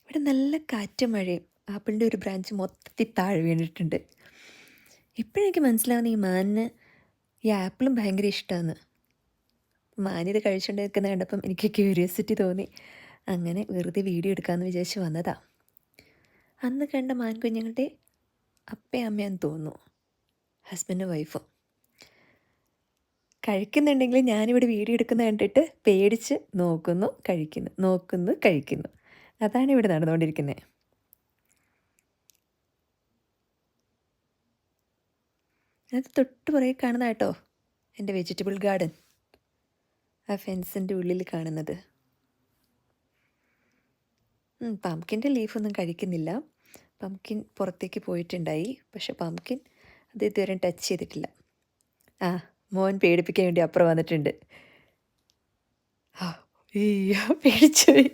ഇവിടെ നല്ല കാറ്റും മഴയും. ആപ്പിളിൻ്റെ ഒരു ബ്രാഞ്ച് മൊത്തത്തിൽ താഴെ വീണിട്ടുണ്ട്. ഇപ്പോഴെനിക്ക് മനസ്സിലാവുന്ന ഈ മാനിന് ഈ ആപ്പിളും ഭയങ്കര ഇഷ്ടമാണ്. മാനിത് കഴിച്ചുകൊണ്ട് നിൽക്കുന്ന കണ്ടപ്പം എനിക്ക് ക്യൂരിയോസിറ്റി തോന്നി. അങ്ങനെ വെറുതെ വീഡിയോ എടുക്കാമെന്ന് വിചാരിച്ച് വന്നതാ. അന്ന് കണ്ട മാൻകുഞ്ഞുങ്ങളുടെ അപ്പയും അമ്മയാന്ന് തോന്നുന്നു, ഹസ്ബൻഡും വൈഫും. കഴിക്കുന്നുണ്ടെങ്കിൽ ഞാനിവിടെ വീഡിയോ എടുക്കുന്ന കണ്ടിട്ട് പേടിച്ച് നോക്കുന്നു, കഴിക്കുന്നു, നോക്കുന്നു, കഴിക്കുന്നു. അതാണ് ഇവിടെ നടന്നുകൊണ്ടിരിക്കുന്നത്. അത് തൊട്ട് പുറകെ കാണുന്ന കേട്ടോ എൻ്റെ വെജിറ്റബിൾ ഗാർഡൻ, ആ ഫെൻസിൻ്റെ ഉള്ളിൽ കാണുന്നത്. പംകിൻ്റെ ലീഫൊന്നും കഴിക്കുന്നില്ല. പംകിൻ പുറത്തേക്ക് പോയിട്ടുണ്ടായി, പക്ഷെ പംകിൻ അത് ഇതുവരെ ടച്ച് ചെയ്തിട്ടില്ല. ആ, മോൻ പേടിപ്പിക്കാൻ വേണ്ടി അപ്പുറം വന്നിട്ടുണ്ട്. ആ, അയ്യോ പേടിച്ചു പോയി.